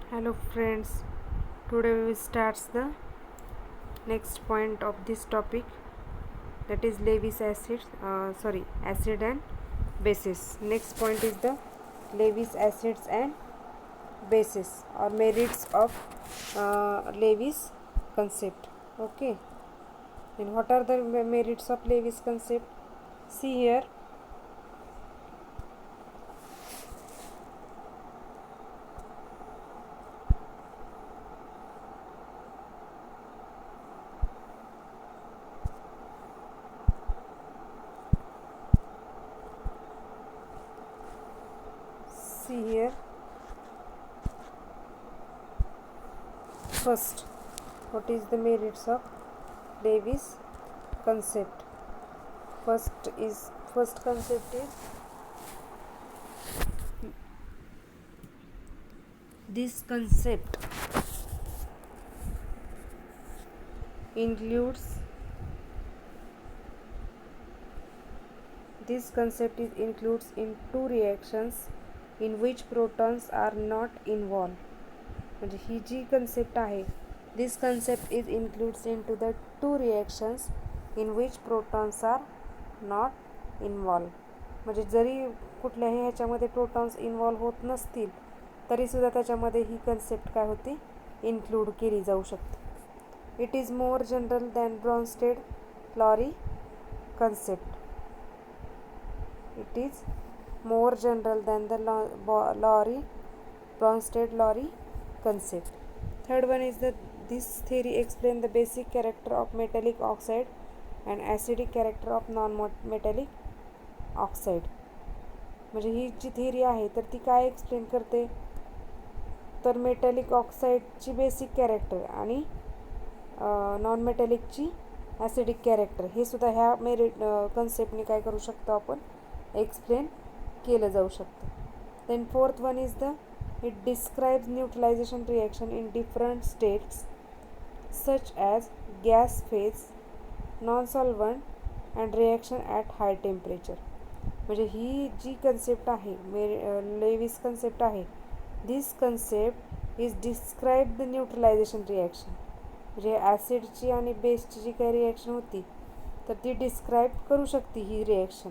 Hello friends, today we will start the next point of this topic, that is Lewis acid and bases. Next point is the Lewis acids and bases or merits of Lewis concept. Okay, then what are the merits of Lewis concept? See here. See here. First, what is the merits of Lewis concept? First concept is this concept includes in two reactions in which protons are not involved. म्हणजे ही जी concept आहे, this concept is includes into the two reactions in which protons are not involved. म्हणजे जरी कुठल्याही ह्याच्यामध्ये protons involve होत नसतील तरीसुद्धा त्याच्यामध्ये ही कन्सेप्ट काय होती, इन्क्लूड केली जाऊ शकते. It is more general than Brønsted-lorry concept. It is more general than the Bronsted-Lowry concept. Third one is that this theory explains the basic character of metallic oxide and acidic character of non-metallic oxide. म्हणजे ही जी theory आहे तर ती काय explain करते, तर metallic ऑक्साईडची basic character आणि non मेटॅलिकची acidic character हे सुद्धा ह्या कन्सेप्टने काय करू शकतो आपण, एक्सप्लेन केलं जाऊ शकतं. Then fourth one is the it describes neutralization reaction in different states such as gas phase, non solvent and reaction at high temperature. म्हणजे ही जी कन्सेप्ट आहे, लेविस कन्सेप्ट आहे, this concept is describe the neutralization reaction. म्हणजे ॲसिडची आणि बेसची जी काही reaction होती तर ती डिस्क्राईब करू शकते ही रिॲक्शन,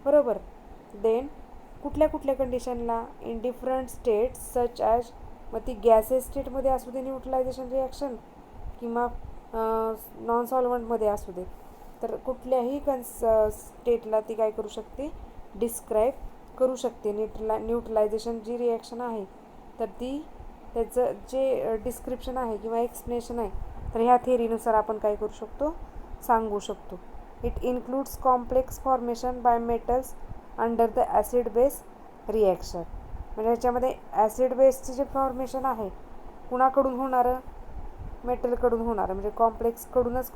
बरोबर. देन कुठल्या कुठल्या कंडिशनला, in different states such as, मग ती गॅसेस स्टेटमध्ये असू दे न्यूट्रलायझेशन रिॲक्शन किंवा नॉन सॉल्वंटमध्ये असू दे, तर कुठल्याही स्टेटला ती काय करू शकते, डिस्क्राईब करू शकते. न्यूट्रलायझेशन जी रिॲक्शन आहे तर ती त्याचं जे डिस्क्रिप्शन आहे किंवा एक्सप्लेनेशन आहे तर ह्या थिअरीनुसार आपण काय करू शकतो, सांगू शकतो. It includes complex formation by metals under the acid base reaction. म्हणजे ह्याच्यामध्ये ॲसिड बेसचं जे फॉर्मेशन आहे कुणाकडून होणारं, मेटलकडून होणारं. म्हणजे कॉम्प्लेक्सकडूनच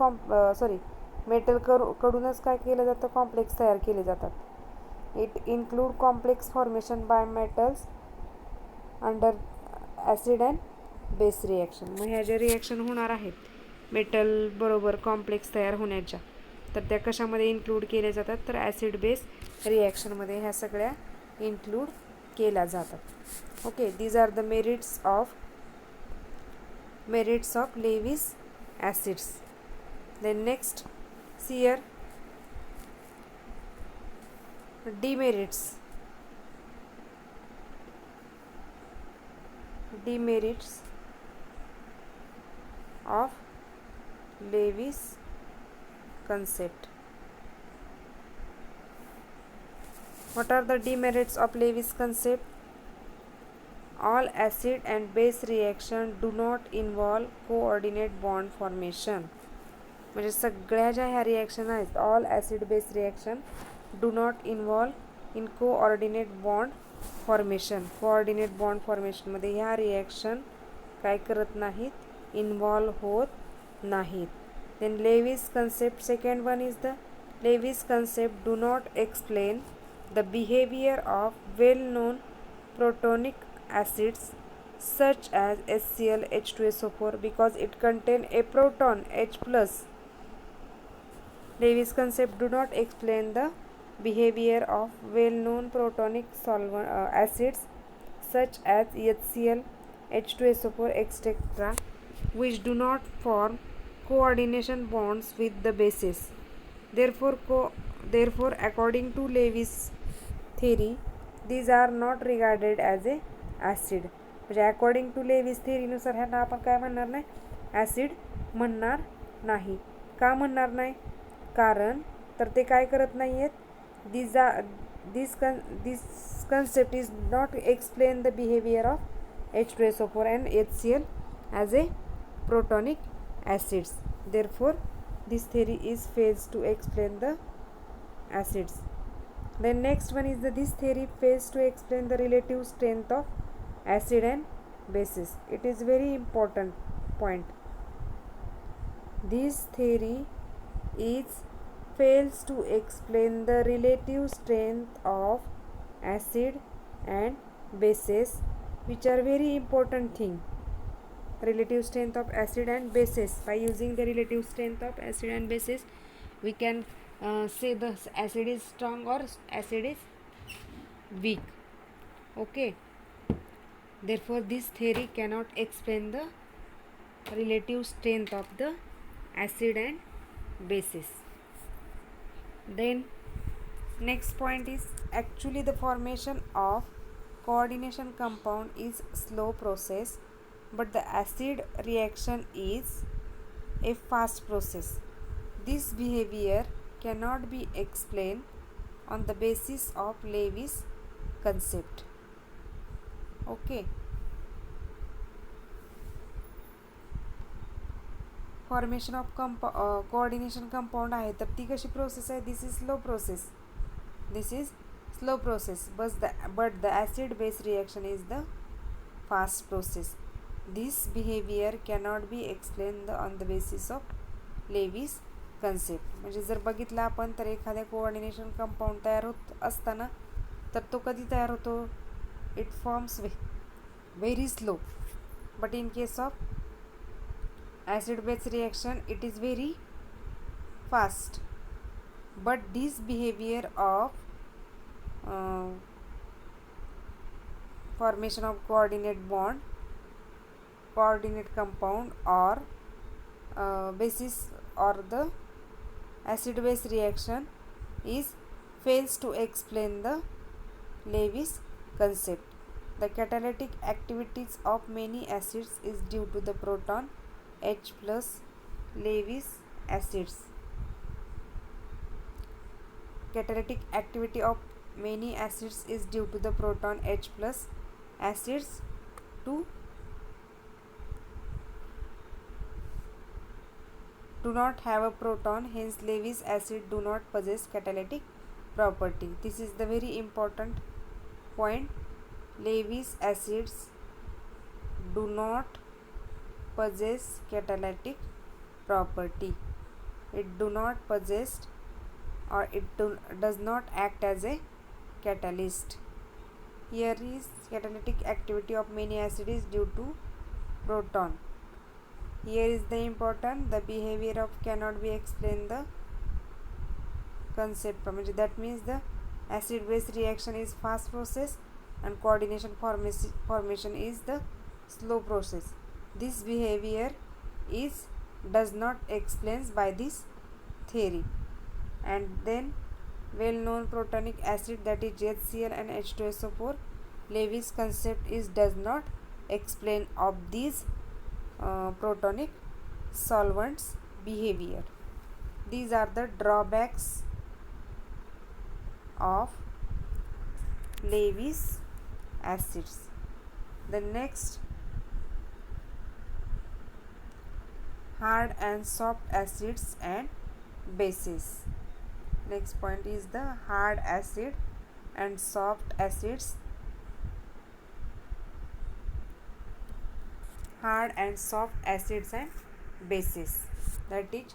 मेटलकडूनच काय केलं जातं, कॉम्प्लेक्स तयार केले जातात. It include complex formation by metals under acid and base reaction. मग ह्या ज्या रिॲक्शन होणार आहेत मेटल बरोबर कॉम्प्लेक्स तयार होण्याच्या, तर त्या कशामध्ये इन्क्लूड केल्या जातात, तर ॲसिड बेस रिॲक्शनमध्ये ह्या सगळ्या इन्क्लूड केल्या जातात. Okay, these are the merits of Lewis acids. Then next see here demerits of Lewis concept. What are the demerits of Lewis concept? All acid and base reaction do not involve coordinate bond formation. म्हणजे सगळ्या ज्या ह्या reaction आहेत, all acid base reaction do not involve in coordinate bond formation. Coordinate bond फॉर्मेशनमध्ये ह्या reaction काय करत नाहीत, इन्व्हॉल्व होत नाहीत. Then Lewis concept, second one is the Lewis concept do not explain the behaviour of well known protonic acids such as HCl, H2SO4 because it contain a proton H+. Lewis concept do not explain the behavior of well-known protonic acids such as HCl, H2SO4 etc., which do not form coordination bonds with the bases. Therefore, according to Lewis theory, these are not regarded as a acid. म्हणजे according to Levi's थेरीनुसार ह्यांना आपण काय म्हणणार नाही, acid म्हणणार नाही. का म्हणणार नाही? कारण तर ते काय करत नाही आहेत, this concept is not explain the behavior of H2SO4 and HCl as a protonic acids. Therefore, this theory is fails to explain the acids. Then next one is this theory fails to explain the relative strength of acid and bases. It is very important point. This theory is fails to explain the relative strength of acid and bases, which are very important thing. Relative strength of acid and bases. By using the relative strength of acid and bases, we can say the acid is strong or acid is weak. Okay. Therefore, this theory cannot explain the relative strength of the acid and bases. Then next point is actually the formation of coordination compound is slow process, but the acid reaction is a fast process. This behavior cannot be explained on the basis of Lewis concept. Okay. Formation of coordination compound आहे, तर ती कशी process आहे? This is slow process. But the acid base reaction is the fast process. This behaviour cannot be explain on the basis of Lewis concept. म्हणजे जर बघितलं आपण तर एखाद्या कोऑर्डिनेशन कंपाऊंड तयार होत असताना तर तो कधी तयार होतो? It forms very slow. But in case of acid base reaction it is very fast. But this behavior of formation of coordinate compound or basis or the acid base reaction is fails to explain the Lewis concept. The catalytic activities of many acids is due to the proton H plus Lewis acids. Catalytic activity of many acids is due to the proton H plus acids to do not have a proton, hence Lewis acid do not possess catalytic property. This is the very important point. Lewis acids do not possess catalytic property. It do not possess or it does not act as a catalyst. Here is catalytic activity of many acids is due to proton. Here is the important, the behavior of cannot be explained the concept. That means the acid base reaction is fast process and coordination formation is the slow process. This behavior does not explained by this theory. And then well known protonic acid, that is HCl and H2SO4, Lewis concept does not explain of these protonic solvents behavior. These are the drawbacks of Lewis acids. The next, hard and soft acids and bases. Next point is the hard acid and soft acids. Hard and soft acids and bases, that is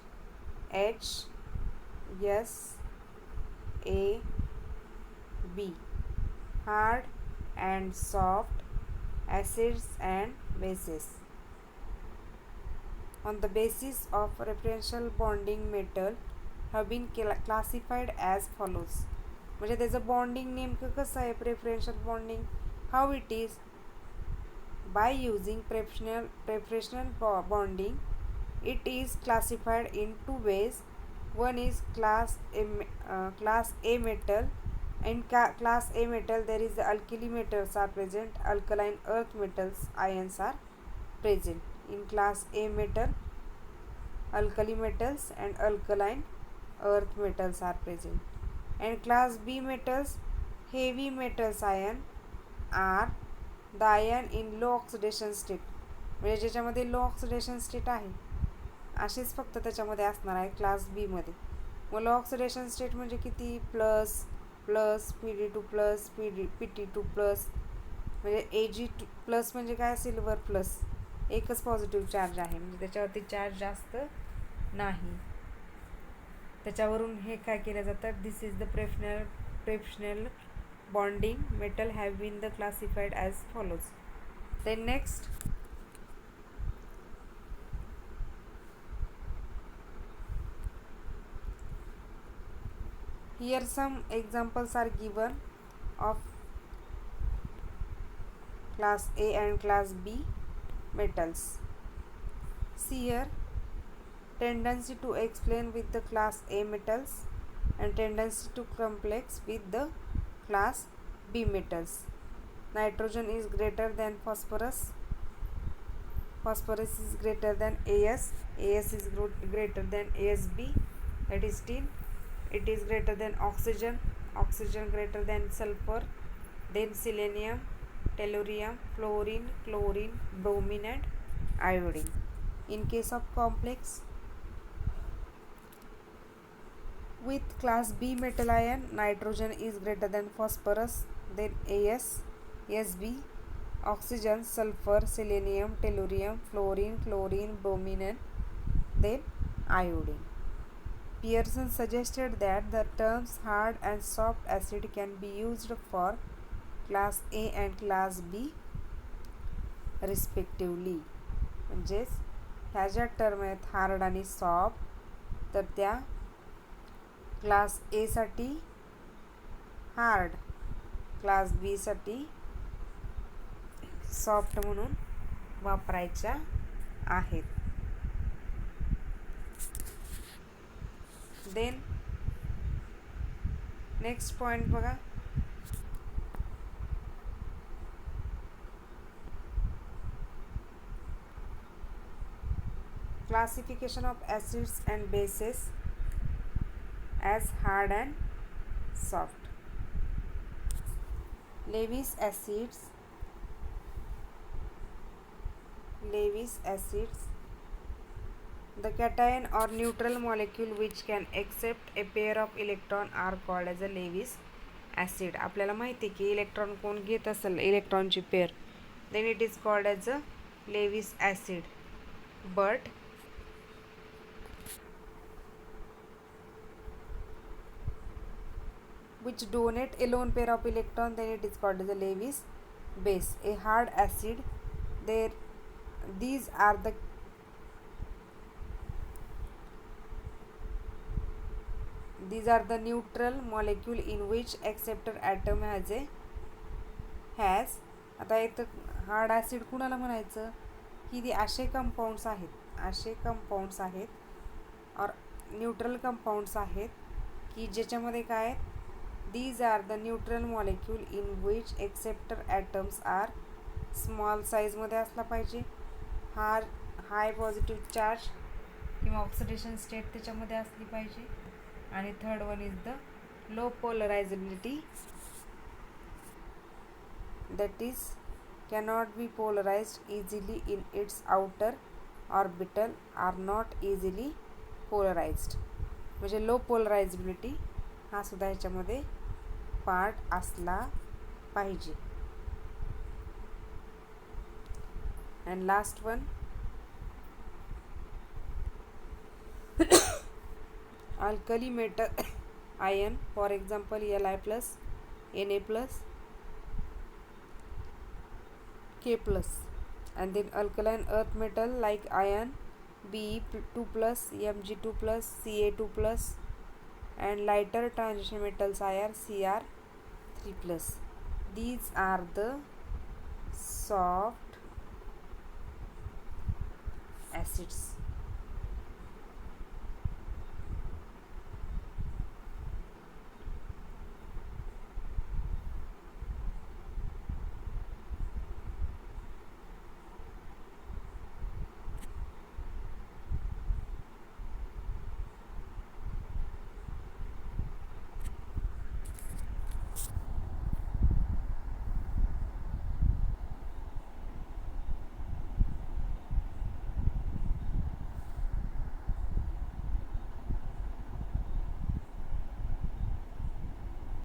H, S, A, B. Hard and soft acids and bases. On the basis of preferential bonding metal have been classified as follows. म्हणजे त्याचं bonding नेमकं कसं आहे? Preferential bonding, how it is? By using preferential bonding, it is classified in two ways. One is class A metal. In class A metal, there is the alkali metals are present, alkaline earth metals ions are present. In class A metal, alkali metals and alkaline earth metals are present. And class B metals, heavy metals ion are the ion in low oxidation state. म्हणजे ज्याच्यामध्ये लो oxidation state आहे असेच फक्त त्याच्यामध्ये असणार आहे class B मध्ये. मग लो oxidation state म्हणजे किती, plus plus PD2 plus PT2 plus, म्हणजे Ag2 प्लस म्हणजे काय, सिल्वर प्लस, एकच पॉझिटिव्ह चार्ज आहे म्हणजे त्याच्यावरती चार्ज जास्त नाही. त्याच्यावरून हे काय केलं जातं, this is the preferential bonding metal have been the classified as follows. Then next, here some examples are given of class A and class B metals. See here, tendency to explain with the class A metals and tendency to complex with the class B metals. Nitrogen is greater than phosphorus. Phosphorus is greater than As. As is greater than Asb. That is tin. It is greater than oxygen. Oxygen greater than sulfur. Then selenium, tellurium, fluorine, chlorine, bromine and iodine. In case of complex, with class B metal ion, nitrogen is greater than phosphorus, then As, Sb, oxygen, sulfur, selenium, tellurium, fluorine, chlorine, bromine and then iodine. Pearson suggested that the terms hard and soft acid can be used for class A and class B respectively. म्हणजेच ह्या ज्या term आहेत hard आणि soft, तर त्या class ए साठी hard, class B साठी soft म्हणून वापरायच्या आहेत. देन नेक्स्ट पॉइंट बघा, classification of acids and bases as hard and soft. Lewis acids, the cation or neutral molecule which can accept a pair of electron are called as a Lewis acid. आपल्याला माहिती की electron कोण घेत असेल इलेक्ट्रॉनची pair, then it is called as a Lewis acid. But which donate a lone pair of electron, then it is called as a Lewis base. A hard acid, these are the neutral molecule in which acceptor atom has आता इथं hard acid कुणाला म्हणायचं की ते असे compounds आहेत और neutral compounds आहेत की ज्याच्यामध्ये काय आहेत, these are the neutral molecule in which acceptor atoms are small साईजमध्ये असला पाहिजे, हाय पॉझिटिव्ह चार्ज किंवा ऑक्सिडेशन स्टेट त्याच्यामध्ये असली पाहिजे. आणि third one is the low polarisability, that is cannot be polarized easily in its outer orbital are not easily polarized. म्हणजे लो पोलरायझेबिलिटी हा सुद्धा ह्याच्यामध्ये पार्ट असला पाहिजे. And last one, alkali metal ion, for example Li plus, Na plus, K plus. And then alkaline earth metal like iron Be2 plus, Mg2 plus, Ca2 plus, and lighter transition metals are Cr3 plus. These are the soft acids.